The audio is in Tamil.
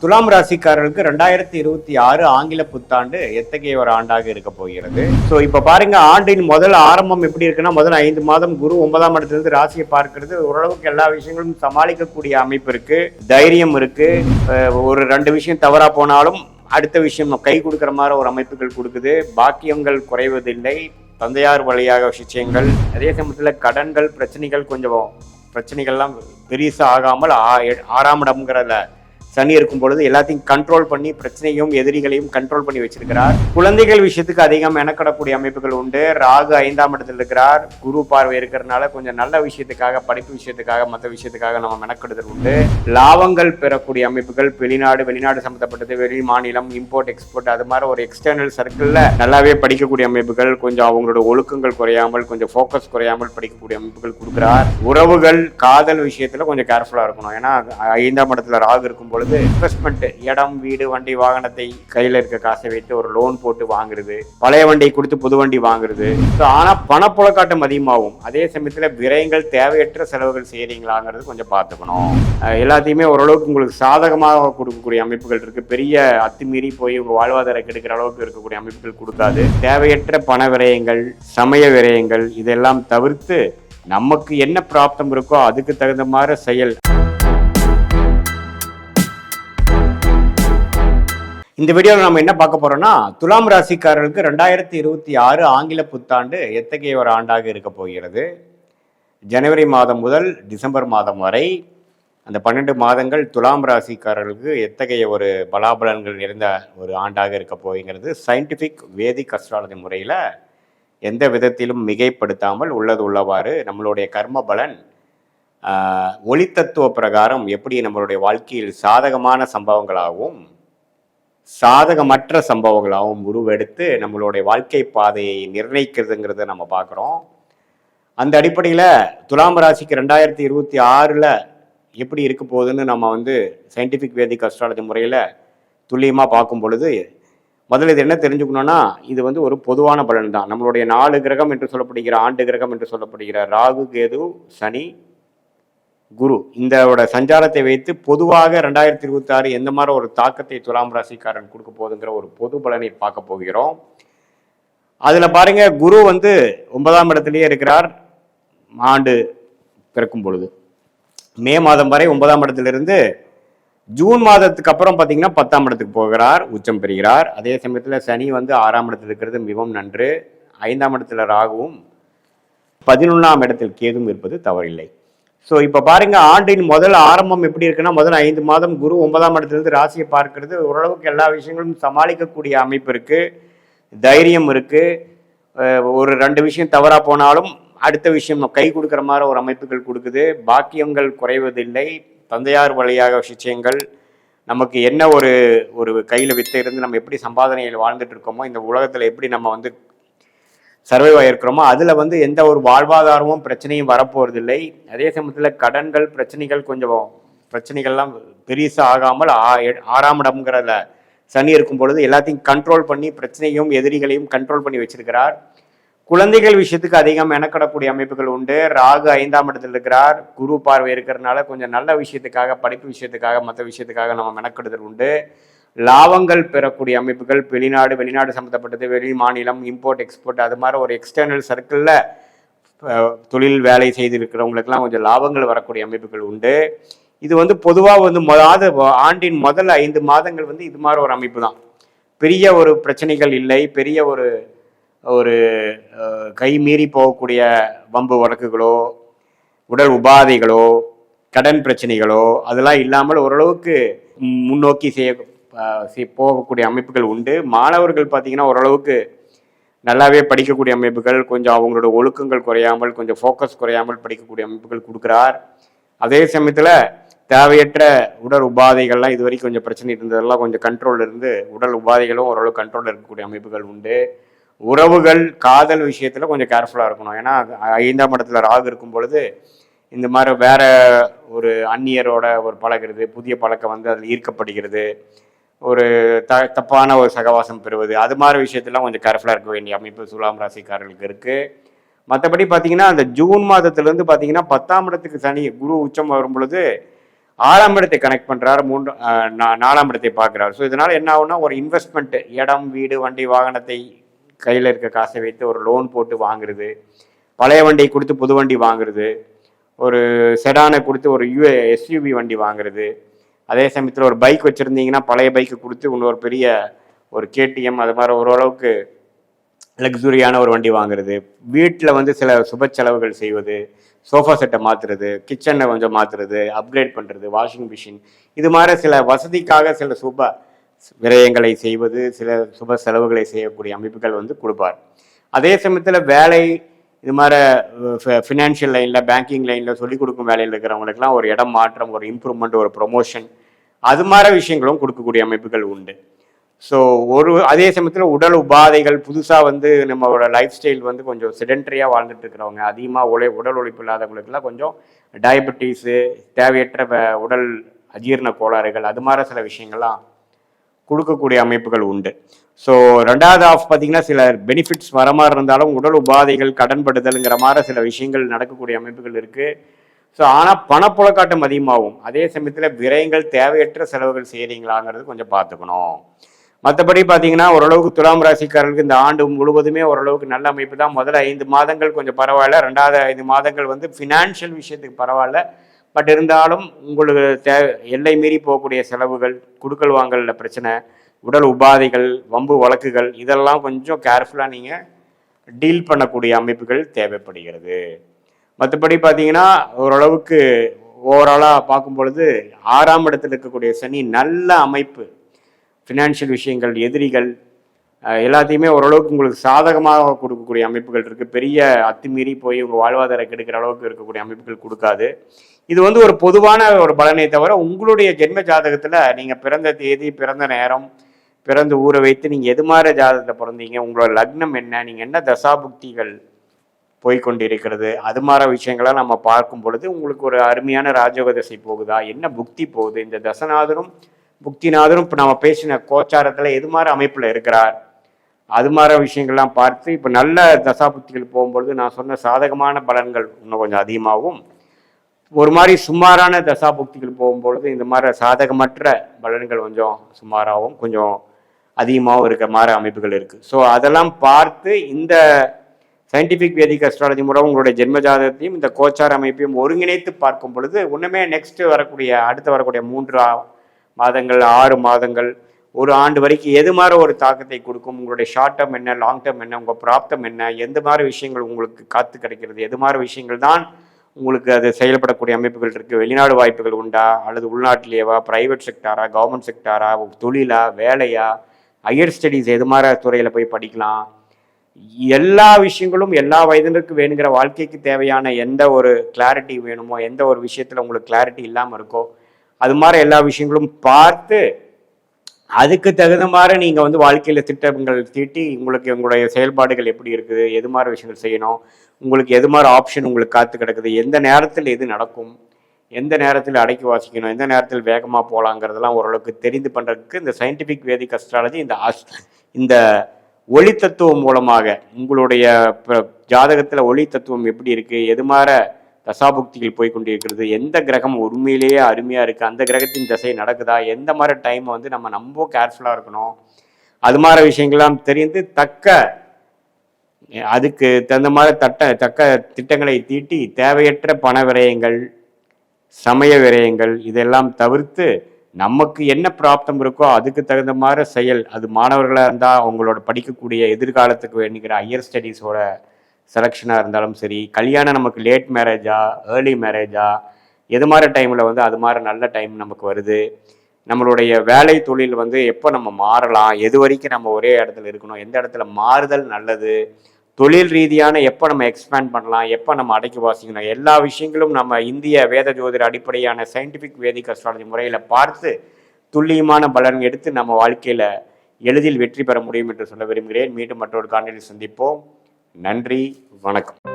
துலாம் ராசிக்காரர்களுக்கு 2026 ஆங்கில புத்தாண்டு எத்தகைய ஒரு ஆண்டாக இருக்க போகிறது. ஸோ இப்போ பாருங்க, ஆண்டின் முதல் ஆரம்பம் எப்படி இருக்குன்னா, முதல் 5 மாதம் குரு 9ஆம் இடத்திலிருந்து ராசியை பார்க்கிறது. ஓரளவுக்கு எல்லா விஷயங்களும் சமாளிக்கக்கூடிய அமைப்பு இருக்கு, தைரியம் இருக்கு. ஒரு 2 விஷயம் தவறா போனாலும் அடுத்த விஷயம் கை கொடுக்குற மாதிரி ஒரு அமைப்புகள் கொடுக்குது. பாக்கியங்கள் குறைவதில்லை, தந்தையார் வழியாக விஷயங்கள். அதே சமயத்தில் கடன்கள் பிரச்சனைகள்லாம் பெருசா ஆகாமல் 6ஆம் இடம்ங்கிறத சனி இருக்கும் பொழுது எல்லாத்தையும் கண்ட்ரோல் பண்ணி பிரச்சனையும் எதிரிகளையும் கண்ட்ரோல் பண்ணி வச்சிருக்கிறார். குழந்தைகள் விஷயத்துக்கு அதிகம் மெனக்கடக்கூடிய அமைப்புகள் உண்டு. ராகு 5ஆம் இடத்தில் இருக்கிறார், குரு பார்வை இருக்கிறதுனால கொஞ்சம் நல்ல விஷயத்துக்காக, படிப்பு விஷயத்துக்காக, மற்ற விஷயத்துக்காக நம்ம மெனக்கெடுதல் உண்டு. லாபங்கள் பெறக்கூடிய அமைப்புகள் வெளிநாடு சம்பந்தப்பட்டது, வெளி மாநிலம், இம்போர்ட் எக்ஸ்போர்ட், அது மாதிரி ஒரு எக்ஸ்டர்னல் சர்க்கிள்ல நல்லாவே படிக்கக்கூடிய அமைப்புகள், கொஞ்சம் அவங்களோட ஒழுக்கங்கள் குறையாமல், கொஞ்சம் ஃபோக்கஸ் குறையாமல் படிக்கக்கூடிய அமைப்புகள் கொடுக்கிறார். உறவுகள் காதல் விஷயத்துல கொஞ்சம் கேர்ஃபுல்லா இருக்கணும். ஏன்னா 5ஆம் இடத்துல ராகு இருக்கும் பொழுது இன்வெஸ்ட்மெண்ட், இடம், வீடு, வண்டி, வாகனத்தை கையில இருக்க காசை வைத்து ஒரு லோன் போட்டு வாங்குறது, பழைய வண்டியை கொடுத்து புது வண்டி வாங்குறது. ஆனா பணப்புழக்காட்டம் அதிகமாகும். அதே சமயத்துல விரயங்கள், தேவையற்ற செலவுகள் செய்யறீங்களாங்கிறது கொஞ்சம் பார்த்துக்கணும். எல்லாத்தையுமே ஓரளவுக்கு உங்களுக்கு சாதகமாக கொடுக்கக்கூடிய அமைப்புகள் இருக்கு. பெரிய அத்துமீறி போய் உங்க வாழ்வாதாரம் கெடுக்கிற அளவுக்கு இருக்கக்கூடிய அமைப்புகள் கொடுக்காது. தேவையற்ற பண விரயங்கள், சமய விரயங்கள் இதெல்லாம் தவிர்த்து நமக்கு என்ன பிராப்தம் இருக்கோ அதுக்கு தகுந்த மாதிரி செயல். இந்த வீடியோவில் நம்ம என்ன பார்க்க போறோம்னா, துலாம் ராசிக்காரர்களுக்கு 2026 ஆங்கில புத்தாண்டு எத்தகைய ஒரு ஆண்டாக இருக்க போகிறது. ஜனவரி மாதம் முதல் டிசம்பர் மாதம் வரை அந்த 12 மாதங்கள் துலாம் ராசிக்காரர்களுக்கு எத்தகைய ஒரு பலாபலன்கள் நிறைந்த ஒரு ஆண்டாக இருக்க போகிறது. சயின்டிஃபிக் வேதிக் அஸ்ட்ராலஜி முறையில் எந்த விதத்திலும் மிகைப்படுத்தாமல் உள்ளது உள்ளவாறு நம்மளுடைய கர்ம பலன் ஒளித்தத்துவ பிரகாரம் எப்படி நம்மளுடைய வாழ்க்கையில் சாதகமான சம்பவங்களாகவும் சாதகமற்ற சம்பவங்களாகவும் உருவெடுத்து நம்மளுடைய வாழ்க்கை பாதையை நிர்ணயிக்கிறதுங்கிறத நம்ம பார்க்குறோம். அந்த அடிப்படையில் துலாம் ராசிக்கு 2026 எப்படி இருக்க போகுதுன்னு நம்ம சயின்டிஃபிக் வேதிக் அஸ்ட்ராலஜி முறையில் துல்லியமாக பார்க்கும் பொழுது, முதல்ல இது என்ன தெரிஞ்சுக்கணும்னா, இது ஒரு பொதுவான பலன் தான். நம்மளுடைய 4 கிரகம் என்று சொல்லப்படுகிற, ஆண்டு கிரகம் என்று சொல்லப்படுகிற ராகு, கேது, சனி, குரு, இந்தோட சஞ்சாரத்தை வைத்து பொதுவாக 2026 எந்த மாதிரி ஒரு தாக்கத்தை துலாம் ராசிக்காரன் கொடுக்க போகுதுங்கிற ஒரு பொது பலனை பார்க்க போகிறோம். அதுல பாருங்க, குரு 9ஆம் இடத்திலேயே இருக்கிறார். ஆண்டு பிறக்கும் பொழுது மே மாதம் வரை 9ஆம் இடத்திலிருந்து ஜூன் மாதத்துக்கு அப்புறம் பார்த்தீங்கன்னா 10ஆம் இடத்துக்கு போகிறார், உச்சம் பெறுகிறார். அதே சமயத்தில் சனி 6ஆம் இடத்தில் இருக்கிறது மிகவும் நன்று. 5ஆம் இடத்துல ராகுவும் 11ஆம் இடத்தில் கேதும் இருப்பது தவறில்லை. ஸோ இப்போ பாருங்க, ஆண்டின் முதல் ஆரம்பம் எப்படி இருக்குன்னா, முதல் 5 மாதம் குரு 9ஆம் இடத்திலிருந்து ராசியை பார்க்கிறது. ஓரளவுக்கு எல்லா விஷயங்களும் சமாளிக்கக்கூடிய அமைப்பு இருக்கு, தைரியம் இருக்கு. ஒரு 2 விஷயம் தவறா போனாலும் அடுத்த விஷயம் கை கொடுக்குற மாதிரி ஒரு அமைப்புகள் கொடுக்குது. பாக்கியங்கள் குறைவதில்லை, தந்தையார் வழியாக விஷயங்கள். நமக்கு என்ன ஒரு கையில் வித்தை இருந்து நம்ம எப்படி சம்பாதனையில் வாழ்ந்துட்டு இருக்கோமோ, இந்த உலகத்தில் எப்படி நம்ம சர்வைவ் ஆகிருக்கிறோமோ, அதில் எந்த ஒரு வாழ்வாதாரமும் பிரச்சனையும் வரப்போறதில்லை. அதே சமயத்தில் கடன்கள், பிரச்சனைகள்லாம் பெருசா ஆகாமல் 6ஆம் இடம்ங்கிறத சனி இருக்கும் பொழுது எல்லாத்தையும் கண்ட்ரோல் பண்ணி பிரச்சனையும் எதிரிகளையும் கண்ட்ரோல் பண்ணி வச்சிருக்கிறார். குழந்தைகள் விஷயத்துக்கு அதிகம் மெனக்கடக்கூடிய அமைப்புகள் உண்டு. ராகு 5ஆம் இடத்தில் இருக்கிறார், குரு பார்வை இருக்கிறதுனால கொஞ்சம் நல்ல விஷயத்துக்காக, படிப்பு விஷயத்துக்காக, மற்ற விஷயத்துக்காக நம்ம மெனக்கெடுதல் உண்டு. லாபங்கள் பெறக்கூடிய அமைப்புகள் வெளிநாடு சம்மந்தப்பட்டது, வெளி மாநிலம், இம்போர்ட் எக்ஸ்போர்ட், அது மாதிரி ஒரு எக்ஸ்டர்னல் சர்க்கிளில் தொழில் வேலை செய்திருக்கிறவங்களுக்கெல்லாம் கொஞ்சம் லாபங்கள் வரக்கூடிய அமைப்புகள் உண்டு. இது பொதுவாக ஆண்டின் முதல் 5 மாதங்கள் இது மாதிரி ஒரு அமைப்பு தான். பெரிய ஒரு பிரச்சனைகள் இல்லை, பெரிய ஒரு கை மீறி போகக்கூடிய வம்பு வழக்குகளோ, உடல் உபாதைகளோ, கடன் பிரச்சனைகளோ அதெல்லாம் இல்லாமல் ஓரளவுக்கு முன்னோக்கி போகக்கூடிய அமைப்புகள் உண்டு. மாணவர்கள் பார்த்தீங்கன்னா ஓரளவுக்கு நல்லாவே படிக்கக்கூடிய அமைப்புகள், கொஞ்சம் அவங்களோட ஒழுக்கங்கள் குறையாமல், கொஞ்சம் ஃபோக்கஸ் குறையாமல் படிக்கக்கூடிய அமைப்புகள் கொடுக்குறார். அதே சமயத்தில் தேவையற்ற உடல் உபாதைகள்லாம் இது வரைக்கும் கொஞ்சம் பிரச்சனை இருந்ததெல்லாம் கொஞ்சம் கண்ட்ரோல் இருந்து உடல் உபாதைகளும் ஓரளவு கண்ட்ரோலில் இருக்கக்கூடிய அமைப்புகள் உண்டு. உறவுகள் காதல் விஷயத்தில் கொஞ்சம் கேர்ஃபுல்லாக இருக்கணும். ஏன்னா 5ஆம் இடத்துல ராகு இருக்கும் பொழுது இந்த மாதிரி வேற ஒரு அந்நியரோட ஒரு பழகிறது, புதிய பழக்கம் அதில் ஈர்க்கப்படுகிறது, ஒரு தப்பான ஒரு சகவாசம் பெறுவது, அது மாதிரி விஷயத்தெல்லாம் கொஞ்சம் கேர்ஃபுல்லாக இருக்க வேண்டிய அமைப்பு துலாம் ராசிக்காரர்களுக்கு இருக்குது. மற்றபடி பார்த்தீங்கன்னா அந்த ஜூன் மாதத்துலேருந்து பார்த்தீங்கன்னா 10ஆம் இடத்துக்கு சனி குரு உச்சம் வரும் பொழுது 6ஆம் இடத்தை கனெக்ட் பண்ணுறாரு, 4ஆம் இடத்தை பார்க்குறாரு. ஸோ இதனால் என்ன ஆகுனா, ஒரு இன்வெஸ்ட்மெண்ட், இடம், வீடு, வண்டி, வாகனத்தை கையில் இருக்க காசை வைத்து ஒரு லோன் போட்டு வாங்குறது, பழைய வண்டியை கொடுத்து புது வண்டி வாங்குறது, ஒரு செடானை கொடுத்து ஒரு எஸ்யூவி வண்டி வாங்குறது, அதே சமயத்தில் ஒரு பைக் வச்சுருந்தீங்கன்னா பழைய பைக்கு கொடுத்து இன்னொரு பெரிய ஒரு கேடிஎம் அது மாதிரி ஓரளவுக்கு லக்ஸுரியான ஒரு வண்டி வாங்குறது, வீட்டில் வந்து சில சுப செலவுகள் செய்வது, சோஃபா செட்டை மாற்றுறது, கிச்சனை கொஞ்சம் மாற்றுறது, அப்கிரேட் பண்ணுறது, வாஷிங் மிஷின், இது மாதிரி சில வசதிக்காக சில சுப விரயங்களை செய்வது, சில சுப செலவுகளை செய்யக்கூடிய அமைப்புகள் வந்து கொடுப்பார். அதே சமயத்தில் வேலை, இது மாதிரி ஃபினான்ஷியல் லைனில், பேங்கிங் லைனில் சொல்லிக் கொடுக்கும் வேலையில் இருக்கிறவங்களுக்குலாம் ஒரு இடம் மாற்றம், ஒரு இம்ப்ரூவ்மெண்ட், ஒரு ப்ரொமோஷன், அது மாதிரி விஷயங்களும் கொடுக்கக்கூடிய அமைப்புகள் உண்டு. ஸோ அதே சமயத்தில் உடல் உபாதைகள், புதுசாக வந்து நம்மளோட லைஃப் ஸ்டைல் வந்து கொஞ்சம் செடென்ட்ரியாக வாழ்ந்துட்டு இருக்கிறவங்க, அதிகமாக உடல் உழைப்பு இல்லாதவங்களுக்குலாம் கொஞ்சம் டயபெட்டிஸு, தேவையற்ற உடல் அஜீரண கோளாறுகள், அது மாதிரி சில விஷயங்கள்லாம் கொடுக்கக்கூடிய அமைப்புகள் உண்டு. ஸோ 2வது ஆஃப் பார்த்தீங்கன்னா சில பெனிஃபிட்ஸ் வர மாதிரி இருந்தாலும் உடல் உபாதைகள், கடன்படுதல்ங்கிற மாதிரி சில விஷயங்கள் நடக்கக்கூடிய அமைப்புகள் இருக்குது. ஸோ ஆனால் பணப்புழக்காட்டம் அதிகமாகும். அதே சமயத்தில் விரயங்கள், தேவையற்ற செலவுகள் செய்கிறீங்களாங்கிறது கொஞ்சம் பார்த்துக்கணும். மற்றபடி பார்த்தீங்கன்னா ஓரளவுக்கு துலாம் ராசிக்காரர்களுக்கு இந்த ஆண்டு முழுவதுமே ஓரளவுக்கு நல்ல அமைப்பு தான். முதல்ல 5 மாதங்கள் கொஞ்சம் பரவாயில்ல, 2வது 5 மாதங்கள் வந்து ஃபினான்ஷியல் விஷயத்துக்கு பரவாயில்ல. பட் இருந்தாலும் உங்களுக்கு எல்லை மீறி போகக்கூடிய செலவுகள், குடுக்கல் வாங்கலில் பிரச்சனை, உடல் உபாதைகள், வம்பு வழக்குகள், இதெல்லாம் கொஞ்சம் கேர்ஃபுல்லாக நீங்கள் டீல் பண்ணக்கூடிய அமைப்புகள் தேவைப்படுகிறது. மற்றபடி பார்த்தீங்கன்னா ஓரளவுக்கு ஓவராலாக பார்க்கும் பொழுது 6ஆம் இடத்தில் இருக்கக்கூடிய சனி நல்ல அமைப்பு. ஃபினான்ஷியல் விஷயங்கள், எதிரிகள் எல்லாத்தையுமே ஓரளவுக்கு உங்களுக்கு சாதகமாக கொடுக்கக்கூடிய அமைப்புகள் இருக்குது. பெரிய அத்துமீறி போய் உங்கள் வாழ்வாதாரம் கெடுக்கிற அளவுக்கு இருக்கக்கூடிய அமைப்புகள் கொடுக்காது. இது வந்து ஒரு பொதுவான ஒரு பலனை தவிர, உங்களுடைய ஜென்ம ஜாதகத்தில் நீங்கள் பிறந்த தேதி, பிறந்த நேரம், பிறந்த ஊரை வைத்து நீங்கள் எது மாதிரி ஜாதகத்தில் பிறந்தீங்க, உங்களோட லக்னம் என்ன, நீங்கள் என்ன தசாபுக்திகள் போய்கொண்டிருக்கிறது, அது மாதிரி விஷயங்களாம் நம்ம பார்க்கும் பொழுது உங்களுக்கு ஒரு அருமையான ராஜயோக தசை போகுதா, என்ன புக்தி போகுது, இந்த தசநாதரும் புக்திநாதரும் இப்போ நம்ம பேசின கோச்சாரத்தில் எது மாதிரி அமைப்பில் இருக்கிறார், அது மாதிரி விஷயங்கள்லாம் பார்த்து இப்போ நல்ல தசாபுக்திகள் போகும்பொழுது நான் சொன்ன சாதகமான பலன்கள் இன்னும் கொஞ்சம் அதிகமாகவும், ஒரு மாதிரி சுமாரான தசாபுக்திகள் போகும்பொழுது இந்த மாதிரி சாதகமற்ற பலன்கள் கொஞ்சம் சுமாராகவும் கொஞ்சம் அதிகமாகவும் இருக்கிற மாதிரி அமைப்புகள் இருக்குது. ஸோ அதெல்லாம் பார்த்து இந்த சயின்டிஃபிக் வேதிக் அஸ்ட்ராலஜி மூலம் உங்களுடைய ஜென்ம ஜாதகத்தையும் இந்த கோச்சார அமைப்பையும் ஒருங்கிணைத்து பார்க்கும் பொழுது ஒன்றுமே அடுத்து வரக்கூடிய 3 மாதங்கள், 6 மாதங்கள், ஒரு ஆண்டு வரைக்கும் எது மாதிரி ஒரு தாக்கத்தை கொடுக்கும், உங்களுடைய ஷார்ட் டேர்ம் என்ன, லாங் டேர்ம் என்ன, உங்கள் பிராப்தம் என்ன, எந்த மாதிரி விஷயங்கள் உங்களுக்கு காத்து கிடைக்கிறது, எது மாதிரி விஷயங்கள் தான் உங்களுக்கு அது செயல்படக்கூடிய அமைப்புகள் இருக்குது, வெளிநாடு வாய்ப்புகள் உண்டா, அல்லது உள்நாட்டிலேயேவா, ப்ரைவேட் செக்டாரா, கவர்மெண்ட் செக்டாரா, தொழிலா, வேலையா, ஹையர் ஸ்டடீஸ் எது மாதிரி துறையில் போய் படிக்கலாம், எல்லா விஷயங்களும் எல்லா வயதினருக்கு வேணுங்கிற வாழ்க்கைக்கு தேவையான எந்த ஒரு கிளாரிட்டி வேணுமோ, எந்த ஒரு விஷயத்தில் உங்களுக்கு கிளாரிட்டி இல்லாமல் இருக்கோ அது மாதிரி எல்லா விஷயங்களும் பார்த்து அதுக்கு தகுந்த மாதிரி நீங்கள் வந்து வாழ்க்கையில் திட்டங்கள் தீட்டி உங்களுக்கு உங்களுடைய செயல்பாடுகள் எப்படி இருக்குது, எது மாதிரி விஷயங்கள் செய்யணும், உங்களுக்கு எது மாதிரி ஆப்ஷன் உங்களுக்கு காத்து கிடக்குது, எந்த நேரத்தில் எது நடக்கும், எந்த நேரத்தில் அடக்கி வாசிக்கணும், எந்த நேரத்தில் வேகமாக போகலாங்கிறதெல்லாம் ஓரளவுக்கு தெரிந்து பண்ணுறதுக்கு இந்த சயின்டிஃபிக் வேதிக் அஸ்ட்ராலஜி இந்த ஒளி தத்துவம் மூலமாக உங்களுடைய ஜாதகத்தில் ஒளி தத்துவம் எப்படி இருக்குது, எது மாதிரி தசாபுக்திகள் போய்கொண்டிருக்கிறது, எந்த கிரகம் உண்மையிலேயே அருமையாக இருக்குது, அந்த கிரகத்தின் திசை நடக்குதா, எந்த மாதிரி டைம் வந்து நம்ம ரொம்ப கேர்ஃபுல்லாக இருக்கணும், அது மாதிரி விஷயங்கள்லாம் தெரிந்து அதுக்கு தகுந்த மாதிரி தக்க திட்டங்களை தீட்டி தேவையற்ற பண விரயங்கள், சமய விரயங்கள் இதெல்லாம் தவிர்த்து நமக்கு என்ன பிராப்தம் இருக்கோ அதுக்கு தகுந்த மாதிரி செயல், அது மாணவர்களாக இருந்தால் அவங்களோட படிக்கக்கூடிய எதிர்காலத்துக்கு வேணுங்கிற ஹையர் ஸ்டடீஸோட செலெக்ஷனாக இருந்தாலும் சரி, கல்யாணம் நமக்கு லேட் மேரேஜா, ஏர்லி மேரேஜா, எது மாதிரி டைமில் வந்து அது மாதிரி நல்ல டைம் நமக்கு வருது, நம்மளுடைய வேலை தொழில் வந்து எப்போ நம்ம மாறலாம், எது வரைக்கும் நம்ம ஒரே இடத்துல இருக்கணும், எந்த இடத்துல மாறுதல் நல்லது, தொழில் ரீதியான எப்போ நம்ம எக்ஸ்பேண்ட் பண்ணலாம், எப்போ நம்ம அடக்கி வாசிக்கணும், எல்லா விஷயங்களும் நம்ம இந்திய வேத ஜோதிட அடிப்படையான சயின்டிஃபிக் வேதிக் அஸ்ட்ராலஜி முறையில் பார்த்து துல்லியமான பலன் எடுத்து நம்ம வாழ்க்கையில் எளிதில் வெற்றி பெற முடியும் என்று சொல்ல விரும்புகிறேன். மீண்டும் மற்றொரு காணொளியில் சந்திப்போம். நன்றி, வணக்கம்.